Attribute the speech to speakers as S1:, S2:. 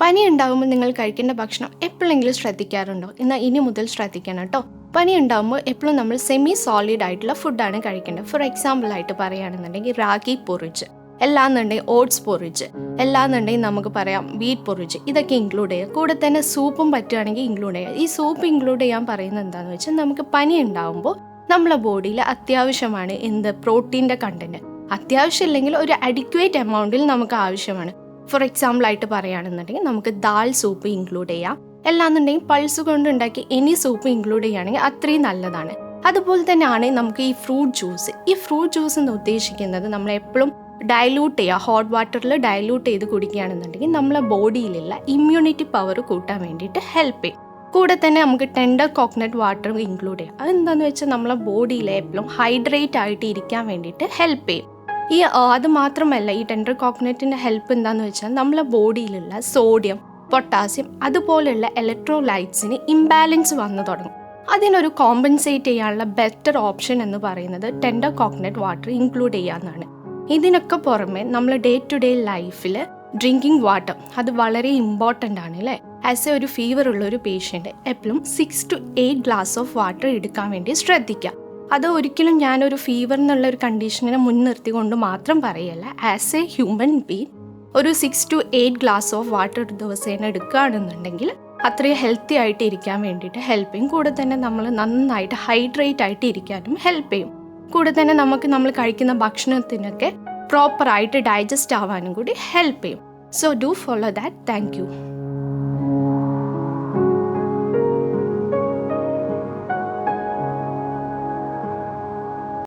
S1: പനി ഉണ്ടാകുമ്പോൾ നിങ്ങൾ കഴിക്കേണ്ട ഭക്ഷണം എപ്പോഴെങ്കിലും ശ്രദ്ധിക്കാറുണ്ടോ? എന്നാൽ ഇനി മുതൽ ശ്രദ്ധിക്കണം കേട്ടോ. പനി ഉണ്ടാകുമ്പോൾ എപ്പോഴും നമ്മൾ സെമി സോളിഡ് ആയിട്ടുള്ള ഫുഡാണ് കഴിക്കേണ്ടത്. ഫോർ എക്സാമ്പിൾ ആയിട്ട് പറയുകയാണെന്നുണ്ടെങ്കിൽ റാഗി പൊറിച്ച്, എല്ലാന്നുണ്ടെങ്കിൽ ഓട്സ് പൊറിച്ച്, എല്ലാന്നുണ്ടെങ്കിൽ നമുക്ക് പറയാം വീറ്റ് പൊറിച്ച്, ഇതൊക്കെ ഇൻക്ലൂഡ് ചെയ്യുക. കൂടെ തന്നെ സൂപ്പും പറ്റുകയാണെങ്കിൽ ഇൻക്ലൂഡ് ചെയ്യുക. ഈ സൂപ്പ് ഇൻക്ലൂഡ് ചെയ്യാൻ പറയുന്നത് എന്താണെന്ന് വെച്ചാൽ, നമുക്ക് പനി ഉണ്ടാകുമ്പോൾ നമ്മളെ ബോഡിയിൽ അത്യാവശ്യമാണ് പ്രോട്ടീൻ്റെ കണ്ടന്റ്. അത്യാവശ്യം ഇല്ലെങ്കിൽ ഒരു അഡിക്വേറ്റ് എമൗണ്ടിൽ നമുക്ക് ആവശ്യമാണ്. ഫോർ എക്സാമ്പിൾ ആയിട്ട് പറയുകയാണെന്നുണ്ടെങ്കിൽ നമുക്ക് ദാൽ സൂപ്പ് ഇൻക്ലൂഡ് ചെയ്യാം. എല്ലാന്നുണ്ടെങ്കിൽ പൾസ് കൊണ്ട് ഉണ്ടാക്കി എനി സൂപ്പ് ഇൻക്ലൂഡ് ചെയ്യുകയാണെങ്കിൽ അത്രയും നല്ലതാണ്. അതുപോലെ തന്നെയാണ് നമുക്ക് ഈ ഫ്രൂട്ട് ജ്യൂസ്. ഈ ഫ്രൂട്ട് ജ്യൂസ് എന്ന് ഉദ്ദേശിക്കുന്നത് നമ്മളെപ്പോഴും ഡയലൂട്ട് ചെയ്യുക, ഹോട്ട് വാട്ടറിൽ ഡയലൂട്ട് ചെയ്ത് കുടിക്കുകയാണെന്നുണ്ടെങ്കിൽ നമ്മളെ ബോഡിയിലുള്ള ഇമ്മ്യൂണിറ്റി പവർ കൂട്ടാൻ വേണ്ടിയിട്ട് ഹെൽപ്പ് ചെയ്യും. കൂടെ തന്നെ നമുക്ക് ടെൻഡർ കോക്കനട്ട് വാട്ടർ ഇൻക്ലൂഡ് ചെയ്യാം. അതെന്താണെന്ന് വെച്ചാൽ നമ്മളെ ബോഡിയിൽ എപ്പോഴും ഹൈഡ്രേറ്റ് ആയിട്ട് ഇരിക്കാൻ വേണ്ടിയിട്ട് ഹെൽപ്പ് ചെയ്യും. അത് മാത്രമല്ല, ഈ ടെൻഡർ കോക്കനറ്റിൻ്റെ ഹെൽപ്പ് എന്താണെന്ന് വെച്ചാൽ നമ്മളെ ബോഡിയിലുള്ള സോഡിയം, പൊട്ടാസ്യം അതുപോലെയുള്ള ഇലക്ട്രോലൈറ്റ്സിന് ഇംബാലൻസ് വന്നു തുടങ്ങും. അതിനൊരു കോമ്പൻസേറ്റ് ചെയ്യാനുള്ള ബെറ്റർ ഓപ്ഷൻ എന്ന് പറയുന്നത് ടെൻഡർ കോക്കനട്ട് വാട്ടർ ഇൻക്ലൂഡ് ചെയ്യാമെന്നാണ്. ഇതിനൊക്കെ പുറമെ നമ്മൾ ഡേ ടു ഡേ ലൈഫിൽ ഡ്രിങ്കിങ് വാട്ടർ അത് വളരെ ഇമ്പോർട്ടൻ്റ് ആണ് അല്ലേ. ആസ് ഒരു ഫീവർ ഉള്ള ഒരു പേഷ്യൻ്റ് എപ്പോഴും 6 to 8 ഗ്ലാസ് ഓഫ് വാട്ടർ എടുക്കാൻ വേണ്ടി ശ്രദ്ധിക്കുക. അത് ഒരിക്കലും ഞാനൊരു ഫീവർ എന്നുള്ള ഒരു കണ്ടീഷനെ മുൻനിർത്തിക്കൊണ്ട് മാത്രം പറയല്ല. ആസ് എ ഹ്യൂമൻ ബീങ് ഒരു 6 to 8 ഗ്ലാസ് ഓഫ് വാട്ടർ ഒരു ദിവസേന എടുക്കുകയാണെന്നുണ്ടെങ്കിൽ അത്രയും ഹെൽത്തി ആയിട്ട് ഇരിക്കാൻ വേണ്ടിയിട്ട് ഹെൽപ്പ് ചെയ്യും. കൂടെ തന്നെ നമ്മൾ നന്നായിട്ട് ഹൈഡ്രേറ്റ് ആയിട്ട് ഇരിക്കാനും ഹെൽപ്പ് ചെയ്യും. കൂടെ തന്നെ നമ്മൾ കഴിക്കുന്ന ഭക്ഷണത്തിനൊക്കെ പ്രോപ്പറായിട്ട് ഡൈജസ്റ്റ് ആവാനും കൂടി ഹെൽപ്പ് ചെയ്യും. So do follow that. Thank you.